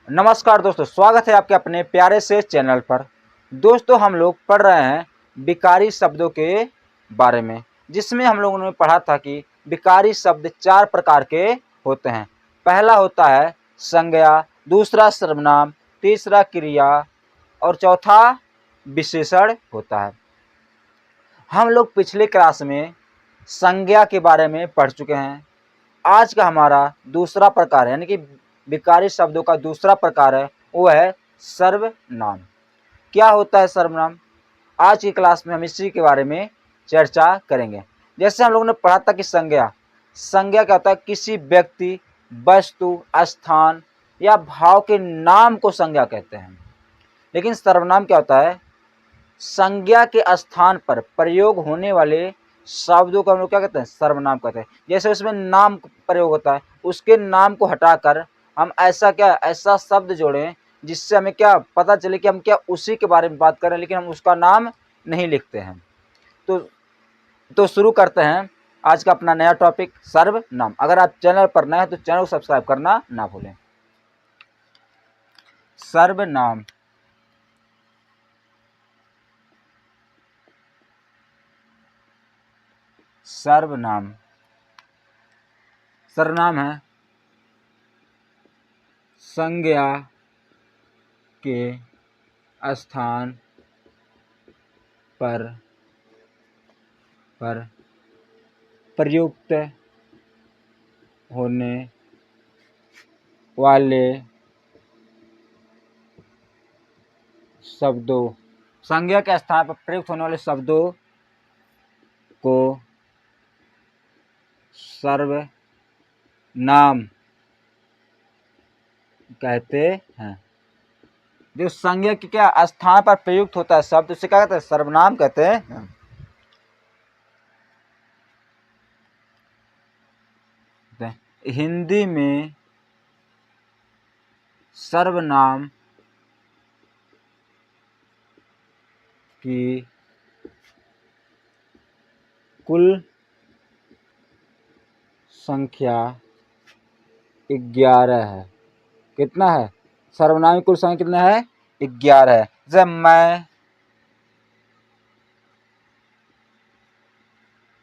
नमस्कार दोस्तों, स्वागत है आपके अपने प्यारे से चैनल पर। दोस्तों, हम लोग पढ़ रहे हैं विकारी शब्दों के बारे में, जिसमें हम लोगों ने पढ़ा था कि विकारी शब्द 4 प्रकार के होते हैं। पहला होता है संज्ञा, दूसरा सर्वनाम, तीसरा क्रिया और चौथा विशेषण होता है। हम लोग पिछले क्लास में संज्ञा के बारे में पढ़ चुके हैं। आज का हमारा दूसरा प्रकार है, यानी कि विकारी शब्दों का दूसरा प्रकार है, वो है सर्वनाम। क्या होता है सर्वनाम? आज की क्लास में हम इसी के बारे में चर्चा करेंगे। जैसे हम लोगों ने पढ़ा था कि संज्ञा क्या होता है? किसी व्यक्ति, वस्तु, स्थान या भाव के नाम को संज्ञा कहते हैं। लेकिन सर्वनाम क्या होता है? संज्ञा के स्थान पर प्रयोग होने वाले शब्दों को हम लोग क्या कहते हैं? सर्वनाम कहते हैं। जैसे उसमें नाम प्रयोग होता है, उसके नाम को हटाकर हम ऐसा शब्द जोड़ें जिससे हमें क्या पता चले कि हम क्या उसी के बारे में बात कर रहे हैं, लेकिन हम उसका नाम नहीं लिखते हैं। तो शुरू करते हैं आज का अपना नया टॉपिक, सर्वनाम। अगर आप चैनल पर नए हैं तो चैनल को सब्सक्राइब करना ना भूलें। सर्वनाम सर्वनाम है संज्ञा के स्थान पर प्रयुक्त होने वाले शब्दों, संज्ञा के स्थान पर प्रयुक्त होने वाले शब्दों को सर्वनाम कहते हैं। जो संज्ञा के क्या स्थान पर प्रयुक्त होता है शब्द, उसे क्या कहते हैं? सर्वनाम कहते हैं। हिंदी में सर्वनाम की कुल संख्या 11 है। कितना है? सर्वनाम की कुल संख्या कितना है? 11 है। जैसे मैं,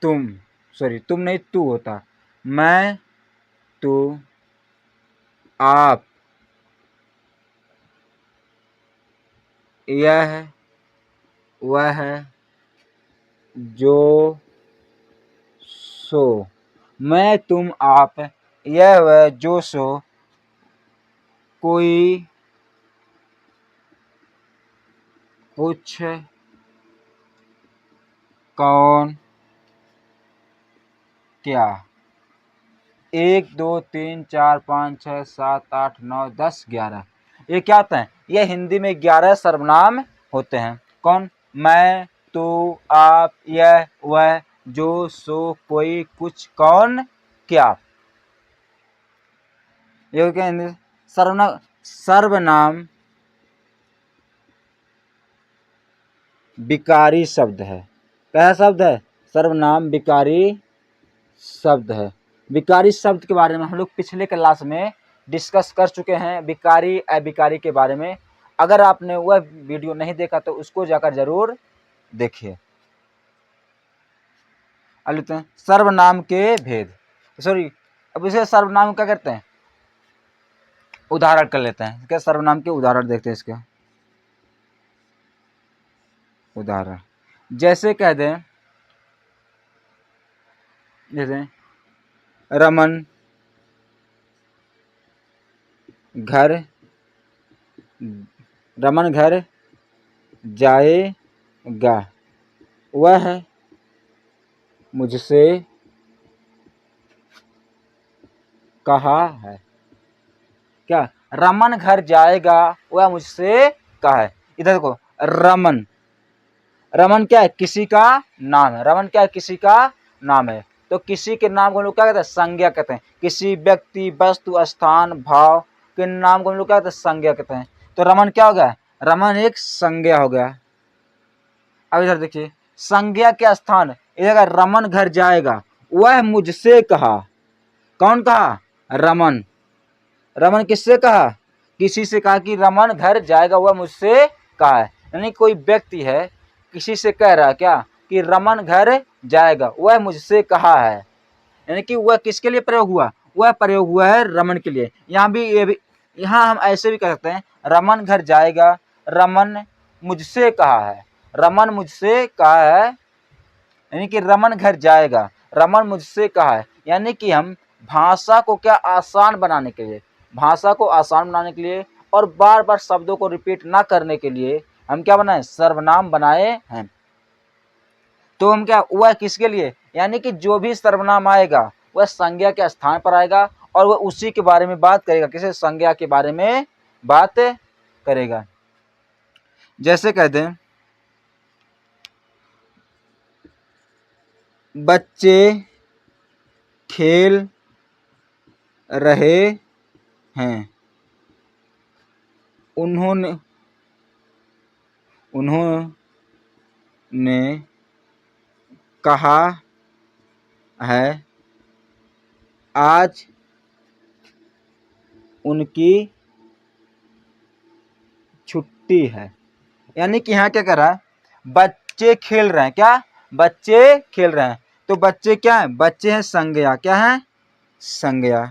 तुम नहीं, तू होता। मैं, तू, आप, यह, वह, जो, सो। मैं, तुम, आप, यह, वह, जो, सो, कोई, कुछ, कौन, क्या। 1 2 3 4 5 6 7 8 9 10 11, ये क्या होता है? ये हिंदी में 11 सर्वनाम होते हैं। कौन? मैं, तू, आप, यह, वह, जो, सो, कोई, कुछ, कौन, क्या। ये क्या हिंदी सर्वनाम विकारी शब्द है। क्या शब्द है? सर्वनाम विकारी शब्द है। विकारी शब्द के बारे में हम लोग पिछले क्लास में डिस्कस कर चुके हैं, विकारी अविकारी के बारे में। अगर आपने वह वीडियो नहीं देखा तो उसको जाकर जरूर देखिए। अब लेते हैं सर्वनाम के भेद। अब इसे सर्वनाम क्या करते हैं? उदाहरण कर लेते हैं। क्या सर्वनाम के उदाहरण देखते हैं इसके उदाहरण। जैसे कह दें, जैसे रमन घर जाएगा, वह मुझसे कहा है। क्या? रमन घर जाएगा, वह मुझसे कहा है। इधर देखो, रमन क्या है? किसी का नाम है। रमन क्या है? किसी का नाम है। तो किसी के नाम को हम लोग क्या कहते हैं? संज्ञा कहते हैं। किसी व्यक्ति, वस्तु, स्थान, भाव के नाम को हम लोग क्या कहते हैं? संज्ञा कहते हैं। तो रमन क्या हो गया? रमन एक संज्ञा हो गया। अब इधर देखिए, संज्ञा के स्थान, इधर रमन घर जाएगा, वह मुझसे कहा। कौन कहा? रमन। रमन किससे कहा? किसी से कहा कि रमन घर जाएगा, वह मुझसे कहा है। यानी कोई व्यक्ति है किसी से कह रहा है क्या कि रमन घर जाएगा, वह मुझसे कहा है। यानी कि वह किसके लिए प्रयोग हुआ, वह प्रयोग हुआ है रमन के लिए। यहाँ भी ये भी, यहाँ हम ऐसे भी कह सकते हैं रमन घर जाएगा, रमन मुझसे कहा है, रमन मुझसे कहा है। यानी कि रमन घर जाएगा, रमन मुझसे कहा है। यानी कि हम भाषा को क्या आसान बनाने के लिए, भाषा को आसान बनाने के लिए और बार बार शब्दों को रिपीट ना करने के लिए हम क्या बनाए, सर्वनाम बनाए हैं। तो हम क्या, वह किसके लिए, यानी कि जो भी सर्वनाम आएगा वह संज्ञा के स्थान पर आएगा और वह उसी के बारे में बात करेगा, किसी संज्ञा के बारे में बात करेगा। जैसे कहते हैं बच्चे खेल रहे हैं, उन्होंने कहा है आज उनकी छुट्टी है। यानी कि यहाँ क्या कर रहा है, बच्चे खेल रहे हैं, क्या बच्चे खेल रहे हैं। तो बच्चे क्या है, बच्चे हैं संज्ञा, क्या है संज्ञा।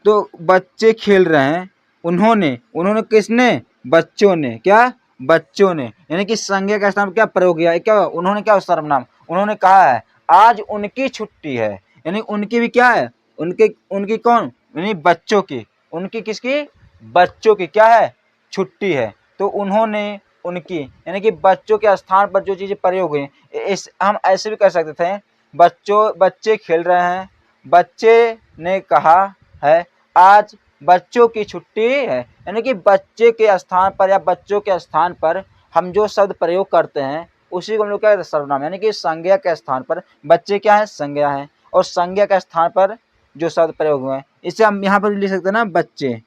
तो बच्चे खेल रहे हैं, उन्होंने किसने, बच्चों ने, क्या बच्चों ने। यानी कि संज्ञा का स्थान क्या प्रयोग किया, क्या उन्होंने, क्या सर्वनाम, उन्होंने कहा है आज उनकी छुट्टी है। यानी उनकी भी क्या है, उनके उनकी कौन, यानी बच्चों की, उनकी किसकी, बच्चों की क्या है, छुट्टी है। तो उन्होंने, उनकी, यानी कि बच्चों के स्थान पर जो चीजें प्रयोग हुई, इस हम ऐसे भी कर सकते थे, बच्चे खेल रहे हैं, बच्चे ने कहा है आज बच्चों की छुट्टी है। यानी कि बच्चे के स्थान पर या बच्चों के स्थान पर हम जो शब्द प्रयोग करते हैं उसी को हम लोग क्या कहते हैं, सर्वनाम। यानी कि संज्ञा के स्थान पर बच्चे क्या है, संज्ञा है, और संज्ञा के स्थान पर जो शब्द प्रयोग हुए हैं, इसे हम यहाँ पर लिख सकते हैं ना बच्चे,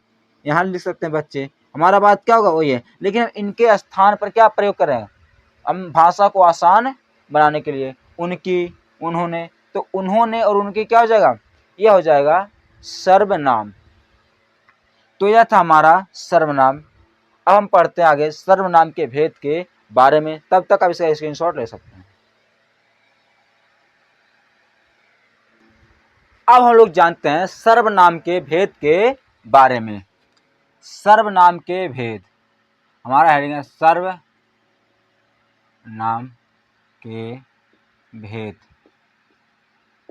यहाँ लिख सकते हैं बच्चे। हमारा बात क्या होगा, वही है, लेकिन हम इनके स्थान पर क्या प्रयोग करें, हम भाषा को आसान बनाने के लिए उनकी, उन्होंने। तो उन्होंने और उनकी क्या हो जाएगा, यह हो जाएगा सर्वनाम। तो यह था हमारा सर्वनाम। अब हम पढ़ते हैं आगे सर्वनाम के भेद के बारे में। तब तक आप इसका स्क्रीनशॉट ले सकते हैं। अब हम लोग जानते हैं सर्वनाम के भेद के बारे में। सर्वनाम के भेद, हमारा हेडिंग है सर्वनाम के भेद।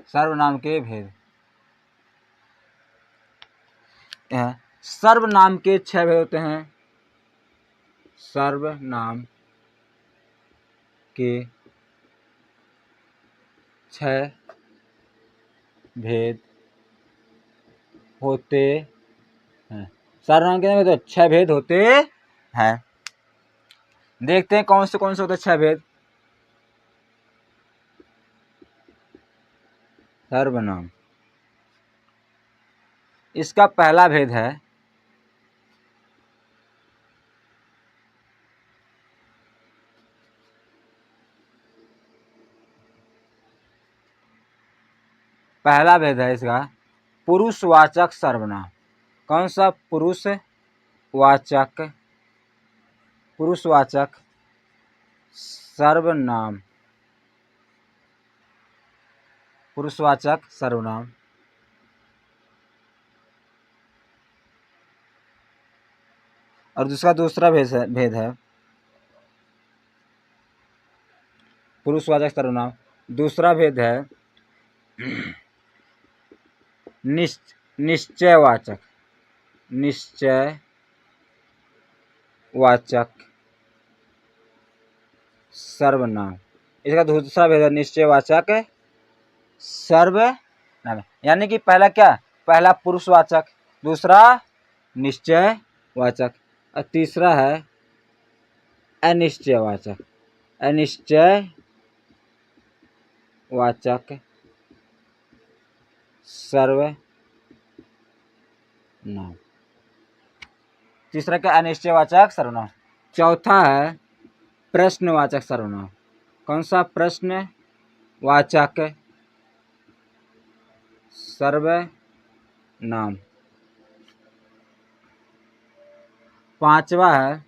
सर्वनाम के भेद, सर्वनाम के 6 भेद होते हैं। सर्वनाम के 6 भेद होते हैं। सर्वनाम के तो 6 भेद होते हैं। देखते हैं कौन से होते हैं 6 भेद। सर्वनाम, इसका पहला भेद है इसका पुरुषवाचक सर्वनाम। कौन सा, पुरुषवाचक सर्वनाम, पुरुषवाचक सर्वनाम। और दूसरा भेद है पुरुषवाचक सर्वनाम। दूसरा भेद है निश्चयवाचक सर्वनाम। इसका दूसरा भेद है निश्चयवाचक सर्वनाम। यानी कि पहला क्या, पहला पुरुषवाचक, दूसरा निश्चयवाचक, और तीसरा है अनिश्चयवाचक सर्वनाम। तीसरा क्या, अनिश्चयवाचक सर्वनाम। चौथा है प्रश्नवाचक सर्वनाम। कौन सा, प्रश्नवाचक सर्वनाम। पांचवा है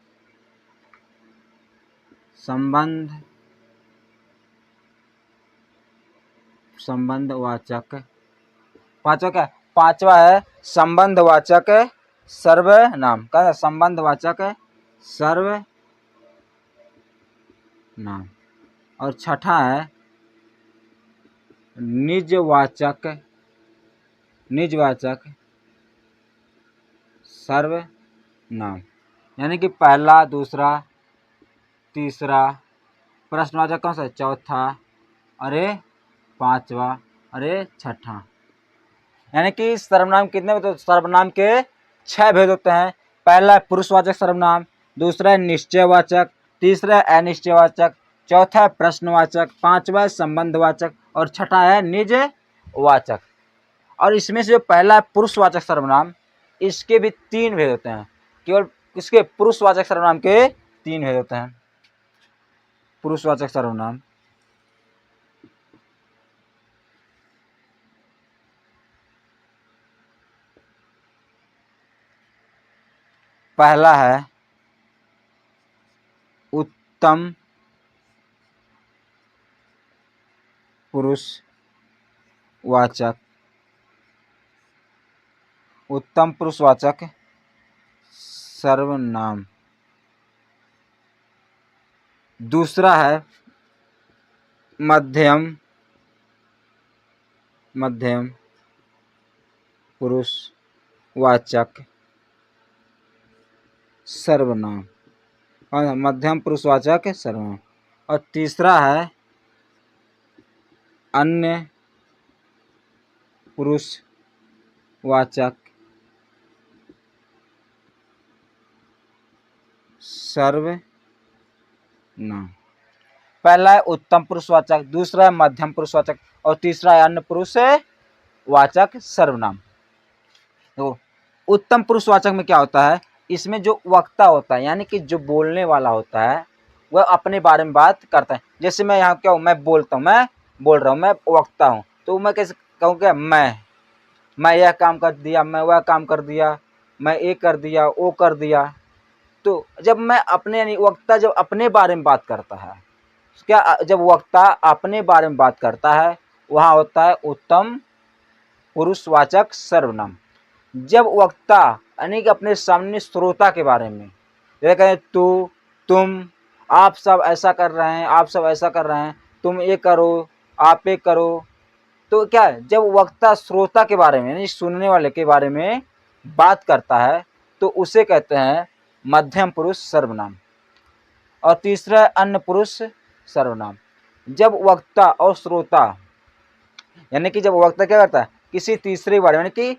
संबंधवाचक। पांचवा है संबंधवाचक सर्वनाम का संबंधवाचक सर्वनाम। और छठा है निजवाचक सर्वनाम। यानी कि पहला, दूसरा, तीसरा, प्रश्नवाचक कौन सा, चौथा, अरे पांचवा, अरे छठा। यानी कि सर्वनाम कितने होते हैं? सर्वनाम के 6 भेद होते हैं। पहला है पुरुषवाचक सर्वनाम, दूसरा है निश्चयवाचक, तीसरा है अनिश्चयवाचक, चौथा है प्रश्नवाचक, पांचवा है संबंधवाचक और छठा है निजवाचक। और इसमें से जो पहला है पुरुषवाचक सर्वनाम, इसके भी 3 भेद होते हैं। केवल इसके पुरुषवाचक सर्वनाम के 3 भेद होते हैं। पुरुषवाचक सर्वनाम पहला है उत्तम पुरुषवाचक सर्वनाम। दूसरा है मध्यम पुरुषवाचक सर्वनाम और मध्यम पुरुषवाचक सर्वनाम। और तीसरा है अन्य पुरुषवाचक सर्वनाम। पहला है उत्तम पुरुषवाचक, दूसरा है मध्यम पुरुषवाचक और तीसरा है अन्य पुरुषवाचक सर्वनाम। तो उत्तम पुरुषवाचक में क्या होता है? इसमें जो वक्ता होता है यानी कि जो बोलने वाला होता है वह अपने बारे में बात करता है। जैसे मैं यहाँ क्या हूँ, मैं बोलता हूँ, मैं बोल रहा हूँ, मैं वक्ता हूँ। तो मैं कैसे कहूँ क्या, मैं यह काम कर दिया, मैं वह काम कर दिया, मैं ये कर दिया, वो कर दिया। तो जब मैं अपने यानी वक्ता जब अपने बारे में बात करता है, क्या जब वक्ता अपने बारे में बात करता है वहाँ होता है उत्तम पुरुषवाचक सर्वनाम। जब वक्ता यानी कि अपने सामने श्रोता के बारे में जैसे कहें तू, तुम, आप सब ऐसा कर रहे हैं, आप सब ऐसा कर रहे हैं, तुम ये करो, आप ये करो। तो क्या है, जब वक्ता श्रोता के बारे में यानी सुनने वाले के बारे में बात करता है तो उसे कहते हैं मध्यम पुरुष सर्वनाम। और तीसरा अन्य पुरुष सर्वनाम। जब वक्ता और श्रोता यानी कि जब वक्ता क्या करता है, किसी तीसरे के बारे में यानी कि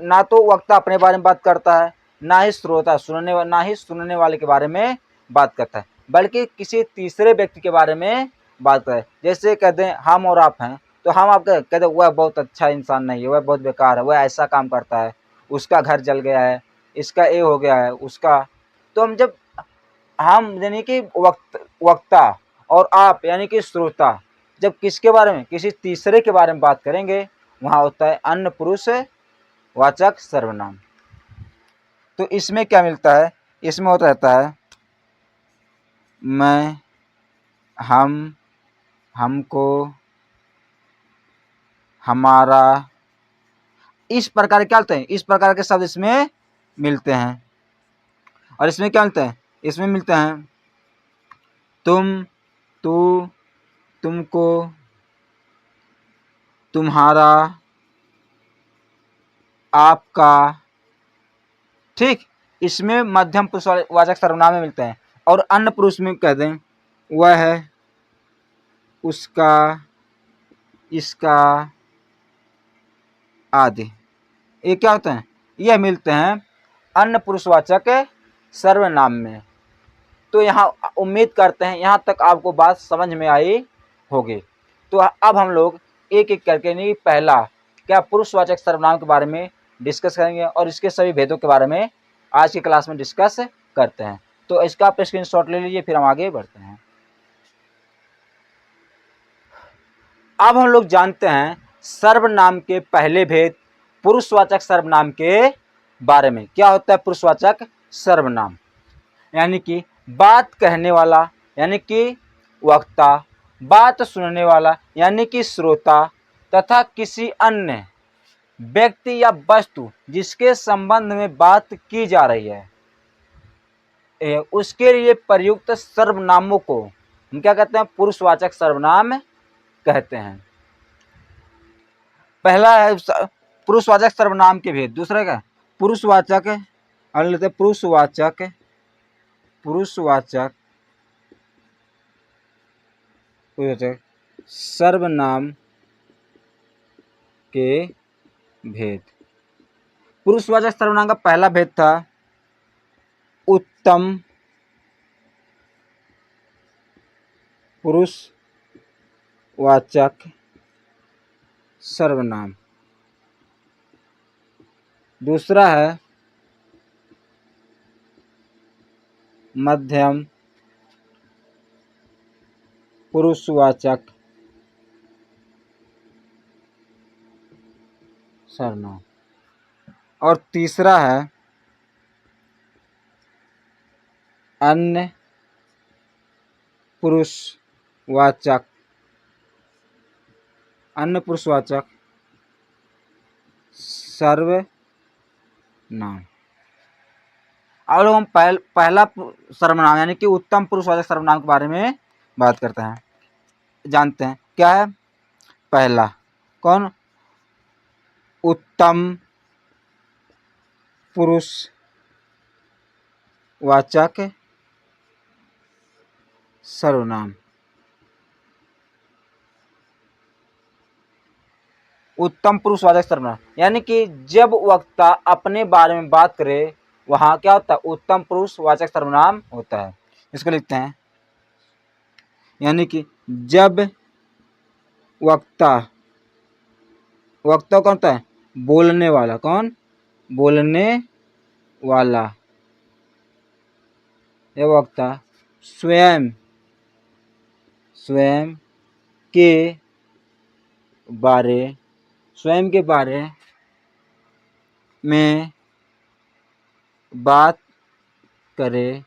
ना तो वक्ता अपने बारे में बात करता है, ना ही सुनने वाले के बारे में बात करता है, बल्कि किसी तीसरे व्यक्ति के बारे में बात करता है। जैसे कहते हैं हम और आप हैं, तो हम आप कहते हैं वह बहुत अच्छा इंसान नहीं है, वह बहुत बेकार है, वह ऐसा काम करता है, उसका घर जल गया है, इसका ये हो गया है, उसका। तो हम यानी कि वक्ता और आप यानी कि श्रोता जब किसके बारे में, किसी तीसरे के बारे में बात करेंगे वहाँ होता है अन्य पुरुषवाचक सर्वनाम। तो इसमें क्या मिलता है, इसमें होता रहता है मैं, हम, हमको, हमारा, इस प्रकार क्या होते हैं, इस प्रकार के शब्द इसमें मिलते हैं। और इसमें क्या मिलता है, इसमें मिलते हैं तुम, तू, तुमको, तुम्हारा, आपका। ठीक, इसमें मध्यम पुरुषवाचक सर्वनाम में मिलते हैं। और अन्य पुरुष में कह दें वह, उसका, इसका आदि, ये क्या होते हैं, यह मिलते हैं अन्य पुरुषवाचक सर्वनाम में। तो यहाँ उम्मीद करते हैं यहाँ तक आपको बात समझ में आई होगी। तो अब हम लोग एक एक करके नहीं पहला क्या पुरुषवाचक सर्वनाम के बारे में डिस्कस करेंगे और इसके सभी भेदों के बारे में आज की क्लास में डिस्कस करते हैं। तो इसका आप स्क्रीनशॉट ले लीजिए, फिर हम आगे बढ़ते हैं। अब हम लोग जानते हैं सर्वनाम के पहले भेद पुरुषवाचक सर्वनाम के बारे में। क्या होता है पुरुषवाचक सर्वनाम? यानी कि बात कहने वाला यानी कि वक्ता, बात सुनने वाला यानी कि श्रोता, तथा किसी अन्य व्यक्ति या वस्तु जिसके संबंध में बात की जा रही है उसके लिए प्रयुक्त सर्वनामों को हम क्या कहते हैं? पुरुषवाचक सर्वनाम कहते हैं। पहला है पुरुषवाचक सर्वनाम के भेद। दूसरा क्या? पुरुषवाचक लेते हैं पुरुषवाचक सर्वनाम के भेद। पुरुषवाचक सर्वनाम का पहला भेद था उत्तम पुरुषवाचक सर्वनाम। दूसरा है मध्यम पुरुषवाचक सर्वनाम। और तीसरा है अन्य पुरुषवाचक सर्वनाम। अब लोग हम पहला सर्वनाम यानी कि उत्तम पुरुषवाचक सर्वनाम के बारे में बात करते हैं, जानते हैं। क्या है पहला? कौन? उत्तम पुरुषवाचक सर्वनाम। उत्तम पुरुषवाचक सर्वनाम यानी कि जब वक्ता अपने बारे में बात करे वहां क्या होता है? उत्तम पुरुषवाचक सर्वनाम होता है। इसको लिखते हैं, यानी कि जब वक्ता कौन होता है? बोलने वाला। कौन? बोलने वाला यह वक्ता स्वयं के बारे में बात करे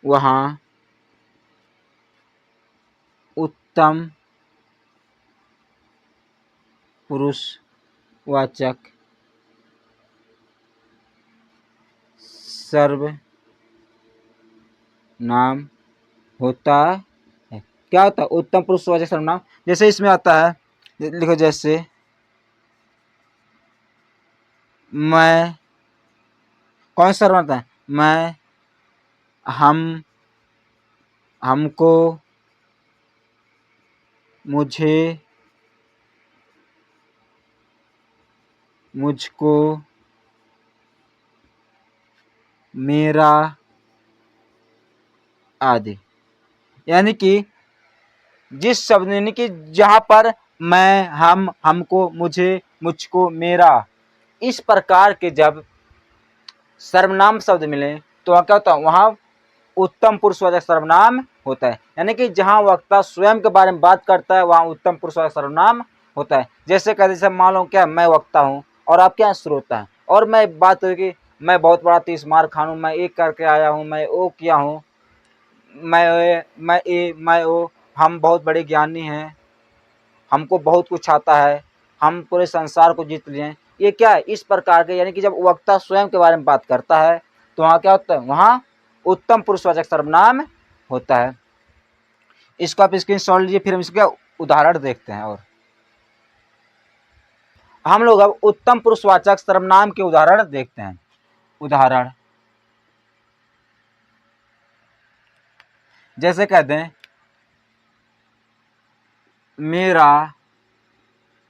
वहाँ उत्तम पुरुषवाचक सर्वनाम होता है। क्या होता है? उत्तम पुरुषवाचक सर्वनाम। जैसे इसमें आता है, लिखो जैसे मैं। कौन सा सर्वनाम आता है? मैं, हम, हमको, मुझे, मुझको, मेरा आदि। यानी कि जिस शब्द यानी कि जहां पर मैं, हम, हमको, मुझे, मुझको, मेरा इस प्रकार के जब सर्वनाम शब्द मिले तो वहां क्या होता है? वहां उत्तम पुरुषवाचक सर्वनाम होता है। यानी कि जहां वक्ता स्वयं के बारे में बात करता है वहां उत्तम पुरुषवाचक सर्वनाम होता है। जैसे कहते जैसे मान लो क्या मैं वक्ता हूँ और आप क्या श्रोता हैं, और मैं बात होगी मैं बहुत बड़ा 30 मार खान हूँ, मैं एक करके आया हूँ, मैं वो किया हूँ, मैं वो, हम बहुत बड़े ज्ञानी हैं, हमको बहुत कुछ आता है, हम पूरे संसार को जीत लिए हैं। ये क्या है? इस प्रकार के यानी कि जब वक्ता स्वयं के बारे में बात करता है तो वहाँ क्या होता है? वहाँ उत्तम पुरुषवाचक सर्वनाम होता है। इसको आप स्क्रीनशॉट लीजिए, फिर हम इसका उदाहरण देखते हैं। और हम लोग अब उत्तम पुरुषवाचक सर्वनाम के उदाहरण देखते हैं। उदाहरण जैसे कहते हैं मेरा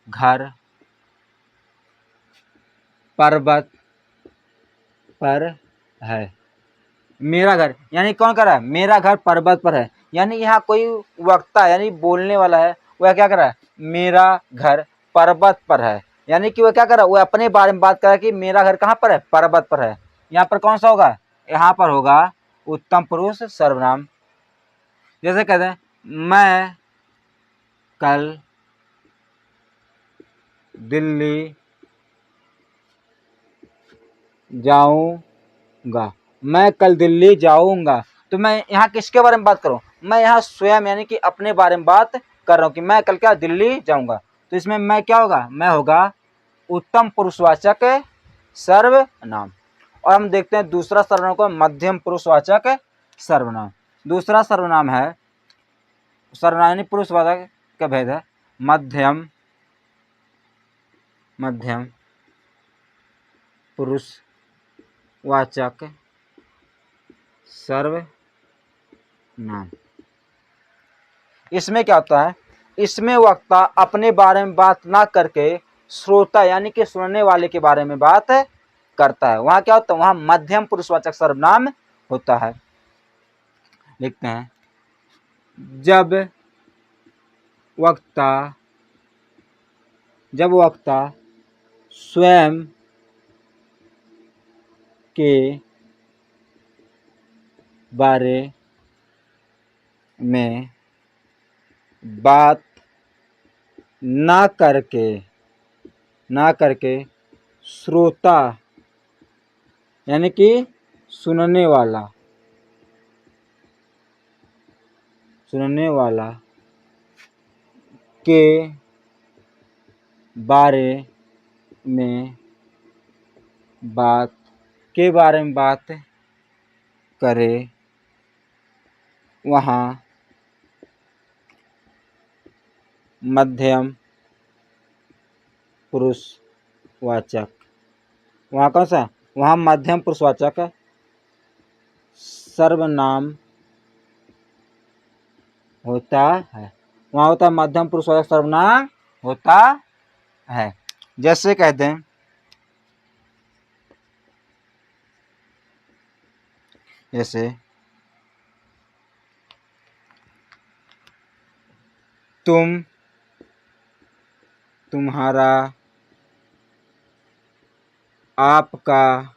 घर पर्वत पर है। मेरा घर यानी कौन कर रहा है? मेरा घर पर्वत पर है। यानी यहाँ कोई वक्ता यानी बोलने वाला है, वह क्या कर रहा है? मेरा घर पर्वत पर है। यानी कि वह क्या कर रहा है? वह अपने बारे में बात कर रहा है कि मेरा घर कहाँ पर है? पर्वत पर है। यहाँ पर कौन सा होगा? यहाँ पर होगा उत्तम पुरुष सर्वनाम। जैसे कहते हैं मैं कल दिल्ली जाऊंगा, मैं कल दिल्ली जाऊंगा। तो मैं यहाँ किसके बारे में बात करूँ? मैं यहाँ स्वयं यानी कि अपने बारे में बात कर रहा हूँ कि मैं कल क्या दिल्ली जाऊंगा। तो इसमें मैं क्या होगा? मैं होगा उत्तम पुरुषवाचक सर्वनाम। और हम देखते हैं दूसरा सर्वनाम को, मध्यम पुरुषवाचक सर्वनाम। दूसरा सर्वनाम है, सर्वनाम यानी पुरुषवाचक का भेद है, मध्यम पुरुषवाचक सर्वनाम। इसमें क्या होता है? इसमें वक्ता अपने बारे में बात ना करके श्रोता यानी कि सुनने वाले के बारे में बात करता है। वहां क्या होता है? वहां मध्यम पुरुषवाचक सर्वनाम होता है। लिखते हैं, जब वक्ता स्वयं के बारे में बात ना करके श्रोता यानी कि सुनने वाला के बारे में बात करे, वहाँ मध्यम पुरुषवाचक, वहाँ कौन सा? वहाँ मध्यम पुरुषवाचक सर्वनाम होता है। वहाँ होता है मध्यम पुरुषवाचक सर्वनाम होता है। जैसे कहते हैं, जैसे तुम, तुम्हारा, आपका,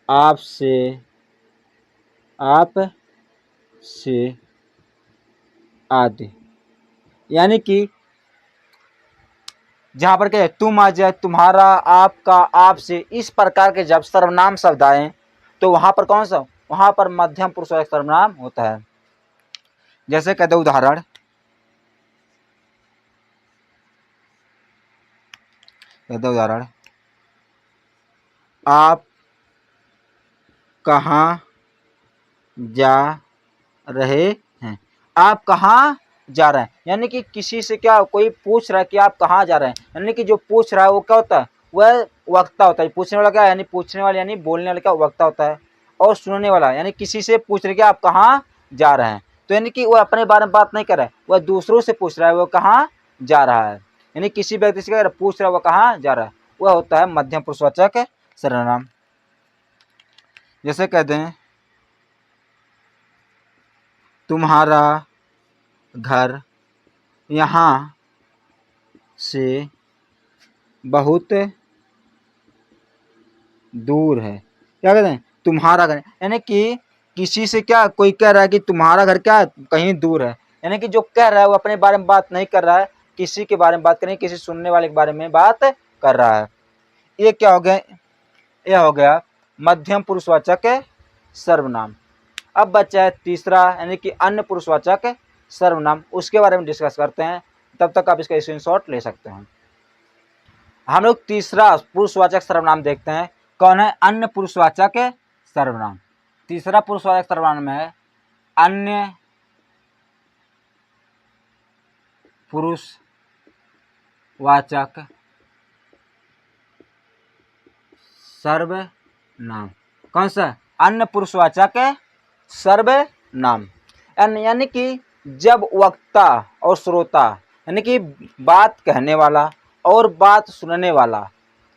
आपसे आदि। यानी कि जहां पर क्या है, तुम आ जाए, तुम्हारा, आपका, आपसे, इस प्रकार के जब सर्वनाम शब्द आए तो वहां पर कौन सा? वहां पर मध्यम पुरुषवाचक सर्वनाम होता है। जैसे कहते उदाहरण, आप कहाँ जा रहे हैं? आप कहाँ जा रहे हैं यानी कि किसी से क्या कोई पूछ रहा है कि आप कहाँ जा रहे हैं, यानी कि जो पूछ रहा है वो क्या होता है? वह वक्ता होता है। पूछने वाला क्या है? यानी पूछने वाला यानी बोलने वाला क्या वक्ता होता है। और सुनने वाला यानी किसी से पूछ रहे कि आप कहाँ जा रहे हैं, तो यानी कि वह अपने बारे में बात नहीं कर रहा है, वह दूसरों से पूछ रहा है वो कहाँ जा रहा है। यानी किसी व्यक्ति से क्या पूछ रहा है वो कहाँ जा रहा है, वह होता है मध्यम पुरुषवाचक सर्वनाम। जैसे कहते हैं, तुम्हारा घर यहाँ से बहुत दूर है। क्या कहते हैं? तुम्हारा घर, यानी कि किसी से क्या कोई कह रहा है कि तुम्हारा घर क्या कहीं दूर है, यानी कि जो कह रहा है वो अपने बारे में बात नहीं कर रहा है, किसी के बारे में बात कर रही है, किसी सुनने वाले के बारे में बात कर रहा है। ये क्या हो गया? यह हो गया मध्यम पुरुषवाचक सर्वनाम। अब बचा है तीसरा यानी कि अन्य पुरुषवाचक सर्वनाम, उसके बारे में डिस्कस करते हैं। तब तक आप इसका स्क्रीनशॉट ले सकते हैं। हम लोग तीसरा पुरुषवाचक सर्वनाम देखते हैं, कौन है? अन्य पुरुषवाचक सर्वनाम। तीसरा पुरुषवाचक सर्वनाम है अन्य पुरुषवाचक सर्वनाम। कौन सा? अन्य पुरुषवाचक सर्वनाम। यानी कि जब वक्ता और श्रोता यानी कि बात कहने वाला और बात सुनने वाला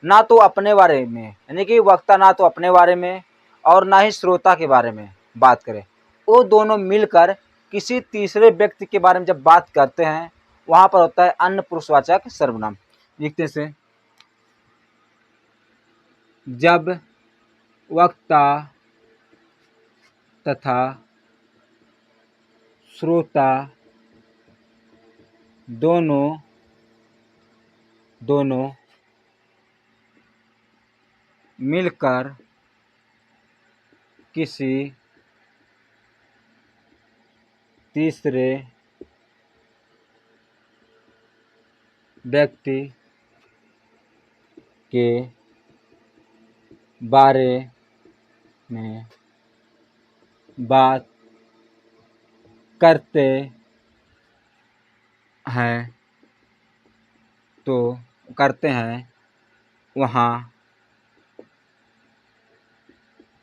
ना तो अपने बारे में यानी कि वक्ता ना तो अपने बारे में और ना ही श्रोता के बारे में बात करे, वो दोनों मिलकर किसी तीसरे व्यक्ति के बारे में जब बात करते हैं वहां पर होता है अन्य पुरुषवाचक सर्वनाम। लिखते से, जब वक्ता तथा श्रोता दोनों दोनों मिलकर किसी तीसरे व्यक्ति के बारे में बात करते हैं वहाँ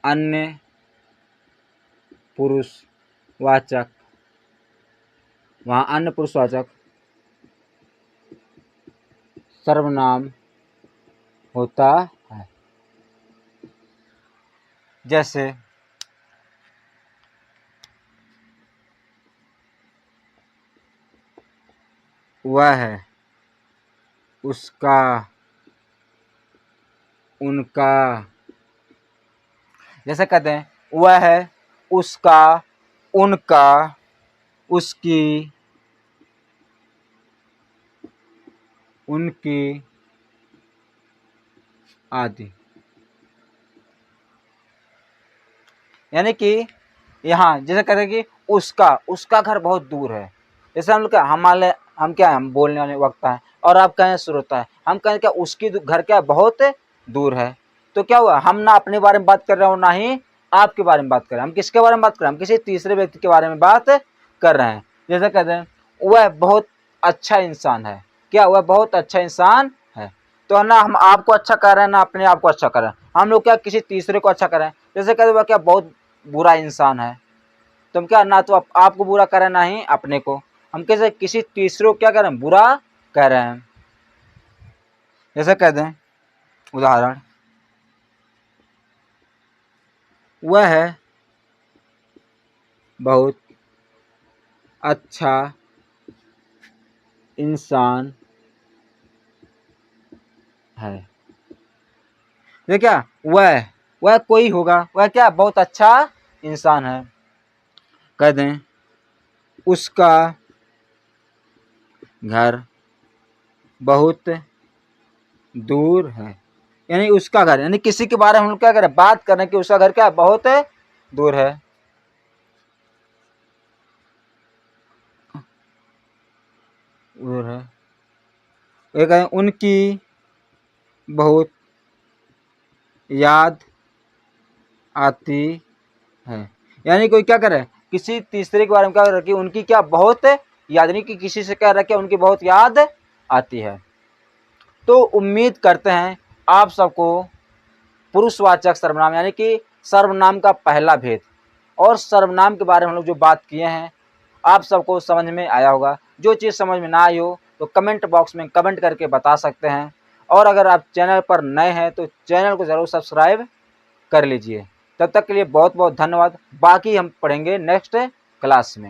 अन्य पुरुषवाचक सर्वनाम होता है। जैसे वह, उसका, उनका। जैसे कहते हैं वह, उसका, उनका, उसकी, उनकी आदि। यानी कि यहाँ जैसे कहते हैं कि उसका घर बहुत दूर है। जैसे हम क्या है, हम बोलने वाले वक्ता है और आप कहें श्रोता है, हम कहें क्या उसकी घर क्या बहुत दूर है। तो क्या हुआ, हम ना अपने बारे में बात कर रहे हो ना ही आपके बारे में बात कर रहे हैं। हम किसके बारे में बात कर रहे हैं, हम किसी तीसरे व्यक्ति के बारे में बात कर रहे हैं। जैसे कहते हैं वह बहुत अच्छा इंसान है। क्या वह बहुत अच्छा इंसान है, तो ना हम आपको अच्छा कर रहे हैं ना अपने आप को अच्छा कर रहे हैं, हम लोग क्या किसी तीसरे को अच्छा कर रहे हैं। जैसे कहते वह क्या बहुत बुरा इंसान है, तुम क्या ना तो आपको बुरा कर रहे हैं ना ही अपने को, हम कैसे किसी तीसरे को क्या कर रहे हैं, बुरा कह रहे हैं। जैसे कहते हैं उदाहरण, वह बहुत अच्छा इंसान है। ये क्या, वह कोई होगा, वह क्या बहुत अच्छा इंसान है। कह दें उसका घर बहुत दूर है। यानी उसका घर, यानी किसी के बारे में हम लोग क्या करें, बात करें कि उसका घर क्या बहुत दूर है। एक है उनकी बहुत याद आती है। यानी कोई क्या करे, किसी तीसरे के बारे में क्या कर कि उनकी क्या बहुत याद, नहीं कि किसी से कह रहा कि उनकी बहुत याद आती है। तो उम्मीद करते हैं आप सबको पुरुषवाचक सर्वनाम यानी कि सर्वनाम का पहला भेद और सर्वनाम के बारे में हम लोग जो बात किए हैं आप सबको समझ में आया होगा। जो चीज़ समझ में ना आई हो तो कमेंट बॉक्स में कमेंट करके बता सकते हैं। और अगर आप चैनल पर नए हैं तो चैनल को ज़रूर सब्सक्राइब कर लीजिए। तब तक के लिए बहुत बहुत धन्यवाद। बाकी हम पढ़ेंगे नेक्स्ट क्लास में।